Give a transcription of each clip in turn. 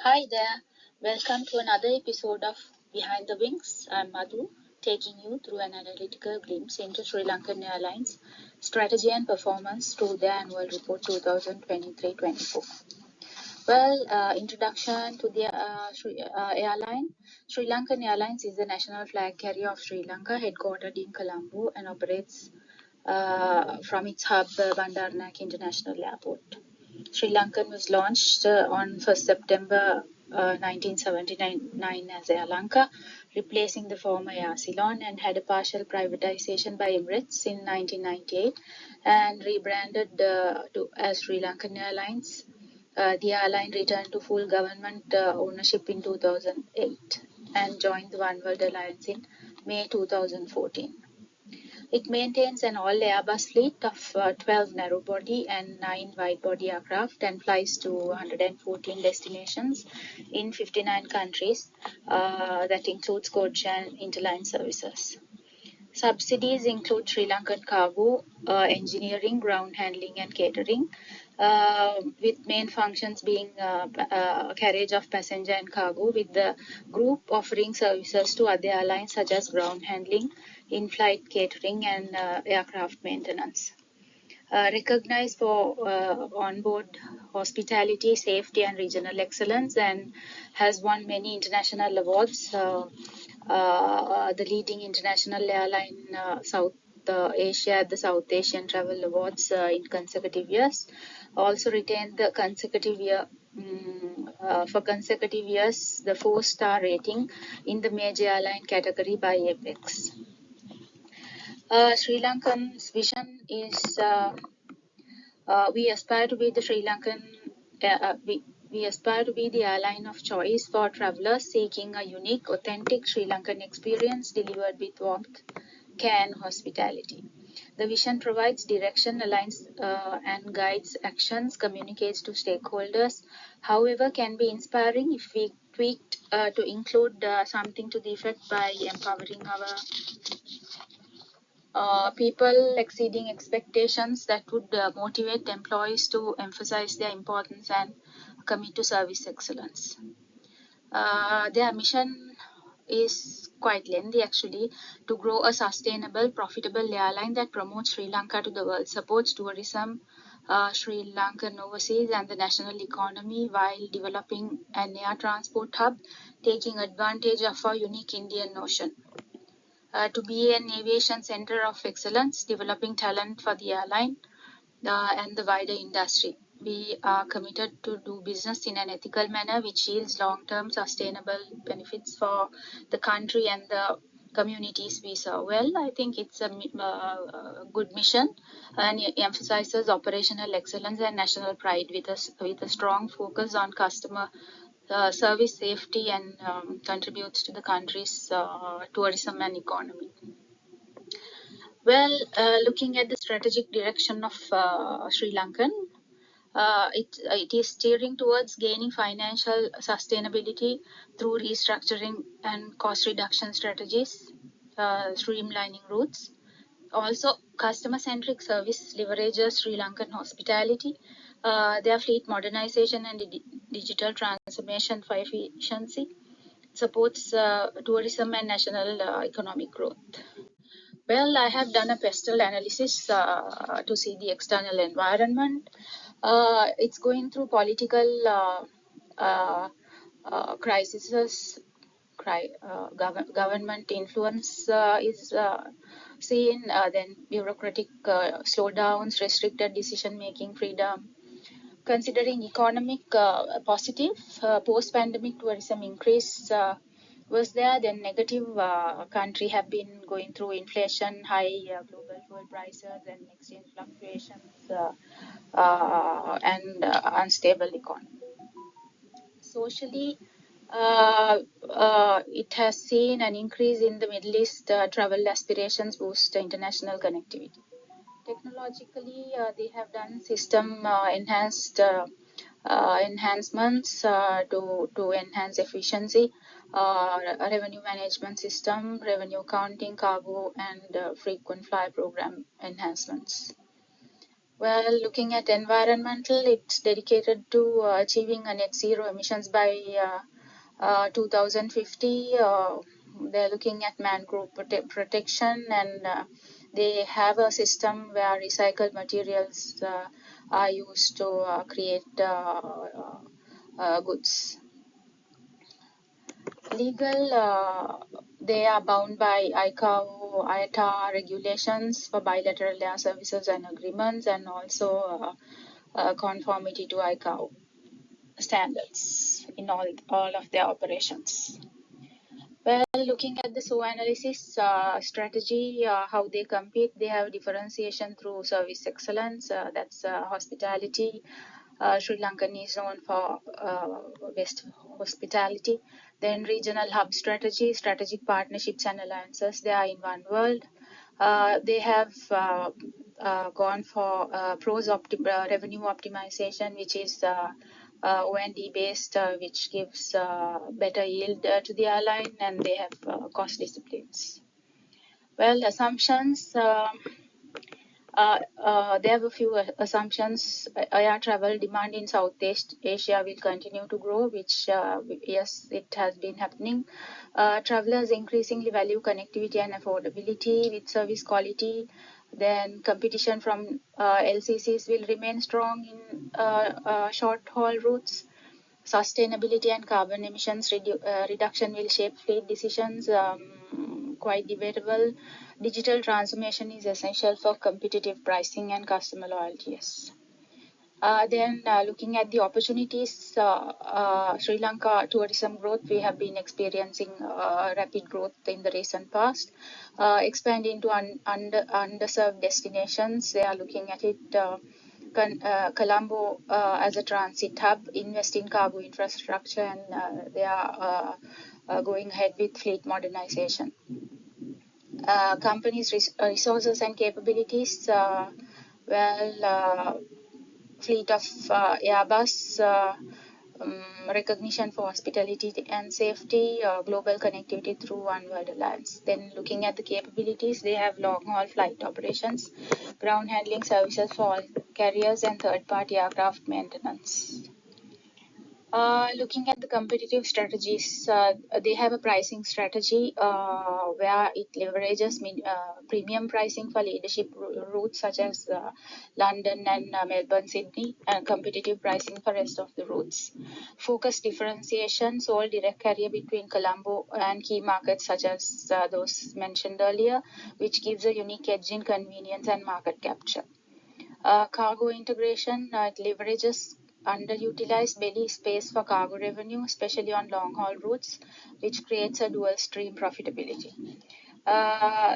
Hi there, welcome to another episode of Behind the Wings. I'm Madhu, taking you through an analytical glimpse into Sri Lankan Airlines strategy and performance through their annual report 2023-24. Well, introduction to the airline. Sri Lankan Airlines is the national flag carrier of Sri Lanka, headquartered in Colombo and operates from its hub, Bandaranaike International Airport. Sri Lankan was launched on 1st September 1979 as Air Lanka, replacing the former Air Ceylon, and had a partial privatization by Emirates in 1998 and rebranded as Sri Lankan Airlines. The airline returned to full government ownership in 2008 and joined the One World Alliance in May 2014. It maintains an all-Airbus fleet of 12 narrow-body and 9 wide-body aircraft and flies to 114 destinations in 59 countries. That includes coach and interline services. Subsidies include Sri Lankan Cargo, engineering, ground handling and catering, with main functions being carriage of passenger and cargo, with the group offering services to other airlines such as ground handling, in-flight catering and aircraft maintenance. Recognized for onboard hospitality, safety, and regional excellence, and has won many international awards. The leading international airline South Asia at the South Asian Travel Awards in consecutive years. Also retained the consecutive year. For consecutive years, the 4-star rating in the major airline category by Apex. Sri Lankan's vision is we aspire to be the Sri Lankan. We aspire to be the airline of choice for travelers seeking a unique, authentic Sri Lankan experience delivered with warmth, care, and hospitality. The vision provides direction, aligns and guides actions, communicates to stakeholders. However, can be inspiring if we tweaked to include something to the effect by empowering our people, exceeding expectations that would motivate employees to emphasize their importance and commit to service excellence. Their mission is quite lengthy actually, to grow a sustainable, profitable airline that promotes Sri Lanka to the world, supports tourism, Sri Lankan overseas and the national economy while developing an air transport hub, taking advantage of our unique Indian Ocean. To be an aviation center of excellence, developing talent for the airline and the wider industry. We are committed to do business in an ethical manner which yields long-term sustainable benefits for the country and the communities we serve. Well, I think it's a good mission and it emphasizes operational excellence and national pride with a strong focus on customer service, safety, and contributes to the country's tourism and economy. Well, looking at the strategic direction of Sri Lankan, it is steering towards gaining financial sustainability through restructuring and cost reduction strategies, streamlining routes. Also, customer-centric service leverages Sri Lankan hospitality, their fleet modernization and digital transformation for efficiency, supports tourism and national economic growth. Well, I have done a pestle analysis to see the external environment. It's going through political crises. Government influence is seen, then bureaucratic slowdowns, restricted decision-making freedom. Considering economic positive, post-pandemic tourism increase was there, then negative country have been going through inflation, high global fuel prices and exchange fluctuations and unstable economy. Socially, it has seen an increase in the Middle East travel aspirations boost international connectivity. Technologically, they have done system enhancements to enhance efficiency, revenue management system, revenue counting, cargo, and frequent flyer program enhancements. Well, looking at environmental, it's dedicated to achieving a net zero emissions by 2050. They're looking at mangrove protection, and they have a system where recycled materials are used to create goods. Legal, they are bound by ICAO, IATA regulations for bilateral air services and agreements, and also conformity to ICAO standards in all of their operations. Well, looking at the SOA analysis strategy, how they compete, they have differentiation through service excellence, that's hospitality. Sri Lankan is known for best hospitality. Then regional hub strategy, strategic partnerships and alliances, they are in one world. They have gone for revenue optimization, which is O&D based, which gives better yield to the airline, and they have cost disciplines. Well, assumptions. There are a few assumptions. Air travel demand in Southeast Asia will continue to grow, which, yes, it has been happening. Travelers increasingly value connectivity and affordability with service quality. Then competition from LCCs will remain strong in short-haul routes. Sustainability and carbon emissions reduction will shape fleet decisions. Quite debatable. Digital transformation is essential for competitive pricing and customer loyalty. Yes. Then looking at the opportunities, Sri Lanka tourism growth, we have been experiencing rapid growth in the recent past. Expand into underserved destinations, they are looking at it. Colombo as a transit hub, invest in cargo infrastructure, and they are going ahead with fleet modernization. Companies' resources and capabilities, fleet of Airbus, recognition for hospitality and safety, global connectivity through One World Alliance. Then looking at the capabilities, they have long-haul flight operations, ground handling services for all carriers, and third-party aircraft maintenance. Looking at the competitive strategies, they have a pricing strategy where it leverages premium pricing for leadership routes such as London and Melbourne, Sydney, and competitive pricing for rest of the routes. Focus differentiation, sole direct carrier between Colombo and key markets such as those mentioned earlier, which gives a unique edge in convenience and market capture. Cargo integration, it leverages underutilized belly space for cargo revenue, especially on long-haul routes, which creates a dual stream profitability.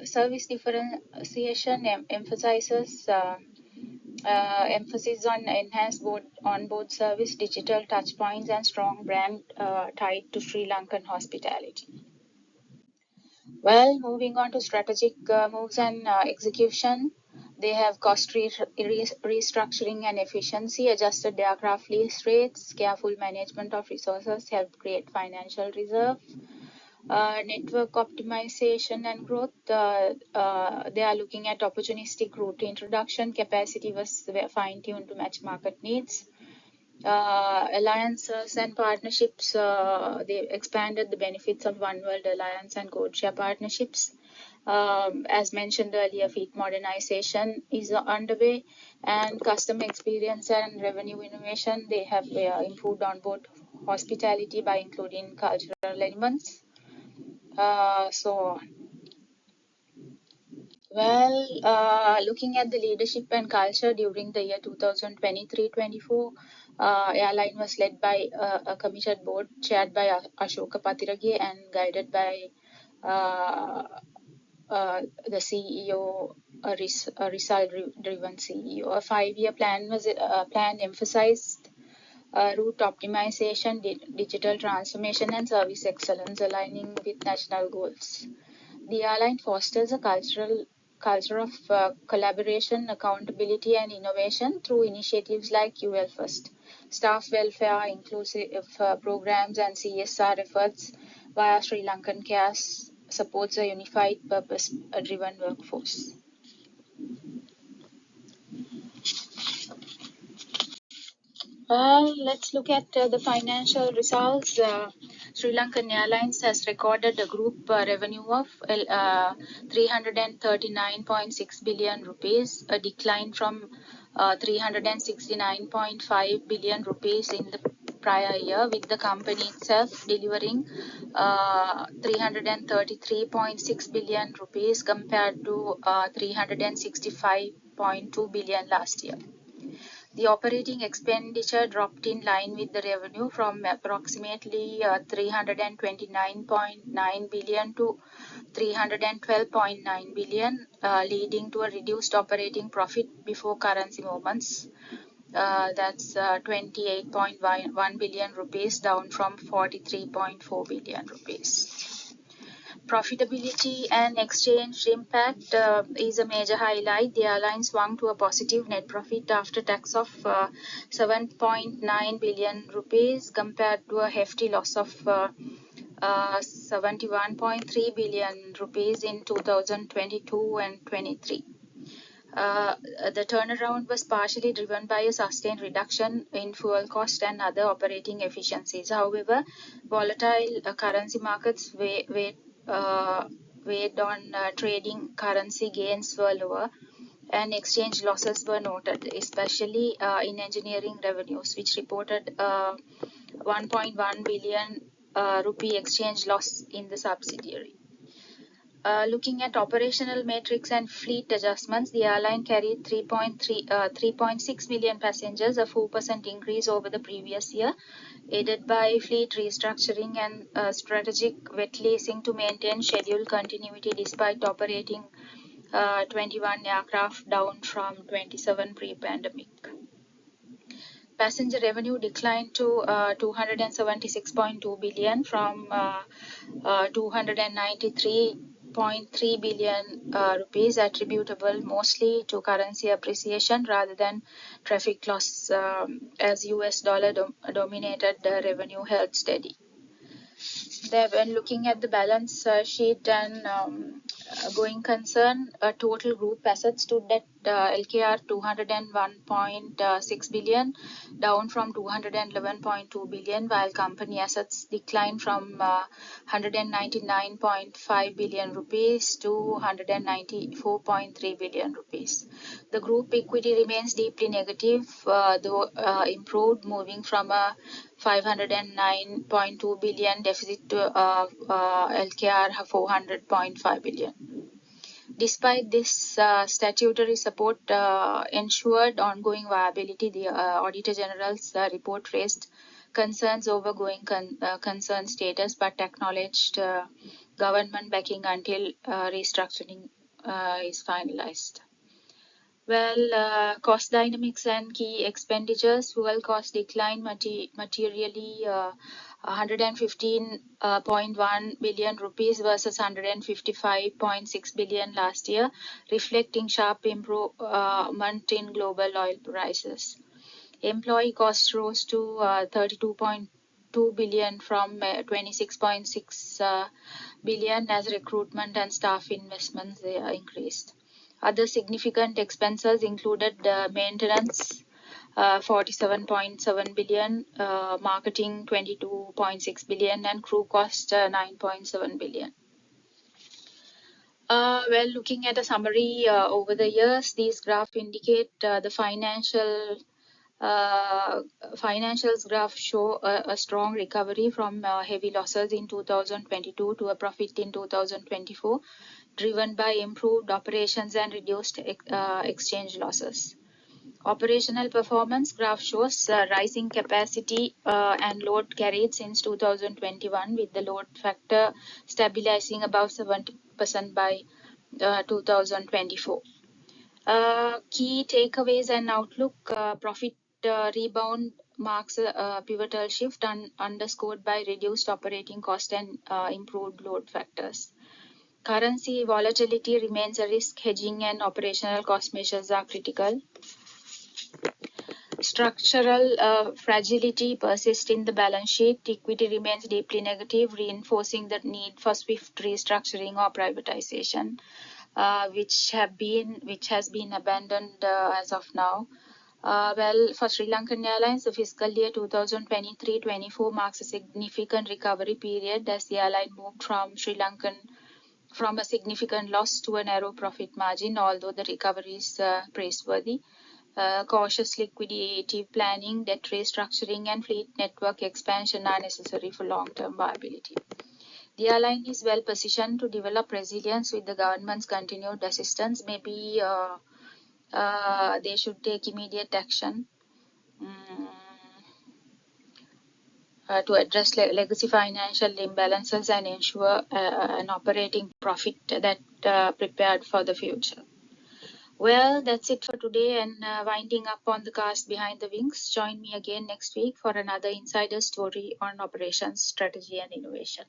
Service differentiation emphasizes emphasis on enhanced onboard service, digital touchpoints, and strong brand tied to Sri Lankan hospitality. Well, moving on to strategic moves and execution. They have cost restructuring and efficiency, adjusted aircraft lease rates, careful management of resources help create financial reserve, network optimization and growth. They are looking at opportunistic route introduction, capacity was fine-tuned to match market needs. Alliances and partnerships, they expanded the benefits of One World Alliance and codeshare partnerships. As mentioned earlier, fleet modernization is underway, and customer experience and revenue innovation, they have improved onboard hospitality by including cultural elements. Looking at the leadership and culture during the year 2023-24, airline was led by a committed board chaired by Ashoka Patirage and guided by the CEO, a result-driven CEO. A 5-year plan emphasized route optimization, digital transformation, and service excellence, aligning with national goals. The airline fosters a culture of collaboration, accountability, and innovation through initiatives like UL First, staff welfare, inclusive programs, and CSR efforts via Sri Lankan Cares supports a unified, purpose-driven workforce. Let's look at the financial results. Sri Lankan Airlines has recorded a group revenue of 339.6 billion rupees, a decline from 369.5 billion rupees in the prior year, with the company itself delivering 333.6 billion rupees compared to 365.2 billion last year. The operating expenditure dropped in line with the revenue from approximately 329.9 billion to 312.9 billion, leading to a reduced operating profit before currency movements. That's 28.1 billion rupees, down from 43.4 billion rupees. Profitability and exchange impact is a major highlight. The airline swung to a positive net profit after tax of 7.9 billion rupees compared to a hefty loss of 71.3 billion rupees in 2022 and 23. The turnaround was partially driven by a sustained reduction in fuel cost and other operating efficiencies. However, volatile currency markets weighed on trading. Currency gains were lower and exchange losses were noted, especially in engineering revenues, which reported 1.1 billion rupee exchange loss in the subsidiary. Looking at operational metrics and fleet adjustments, the airline carried 3.6 million passengers, a 4% increase over the previous year, aided by fleet restructuring and strategic wet leasing to maintain schedule continuity despite operating 21 aircraft, down from 27 pre-pandemic. Passenger revenue declined to 276.2 billion from 293.3 billion rupees, attributable mostly to currency appreciation rather than traffic loss, as US dollar dominated the revenue held steady. When looking at the balance sheet and going concern, total group assets stood at LKR 201.6 billion, down from 211.2 billion, while company assets declined from 199.5 billion rupees to 194.3 billion rupees. The group equity remains deeply negative, though improved, moving from a 509.2 billion deficit to LKR 400.5 billion. Despite this statutory support ensured ongoing viability, the Auditor General's report raised concerns over going concern status, but acknowledged government backing until restructuring is finalized. Well, cost dynamics and key expenditures. Fuel cost declined materially, 115.1 billion rupees versus 155.6 billion last year, reflecting sharp improvement in global oil prices. Employee costs rose to 32.2 billion from 26.6 billion as recruitment and staff investments increased. Other significant expenses included maintenance, 47.7 billion, marketing 22.6 billion, and crew cost 9.7 billion. Well, looking at a summary over the years, these graphs indicate the financials graph show a strong recovery from heavy losses in 2022 to a profit in 2024, driven by improved operations and reduced exchange losses. Operational performance graph shows rising capacity and load carried since 2021, with the load factor stabilizing above 70% by 2024. Key takeaways and outlook. Profit rebound marks a pivotal shift underscored by reduced operating cost and improved load factors. Currency volatility remains a risk. Hedging and operational cost measures are critical. Structural fragility persists in the balance sheet. Equity remains deeply negative, reinforcing the need for swift restructuring or privatization, which has been abandoned as of now. Well, for Sri Lankan Airlines, the fiscal year 2023-24 marks a significant recovery period as the airline moved from a significant loss to a narrow profit margin, although the recovery is praiseworthy. Cautious liquidity planning, debt restructuring, and fleet network expansion are necessary for long-term viability. The airline is well positioned to develop resilience with the government's continued assistance. Maybe they should take immediate action to address legacy financial imbalances and ensure an operating profit that prepared for the future. Well, that's it for today, and winding up on the cast Behind the Wings. Join me again next week for another insider story on operations, strategy, and innovation.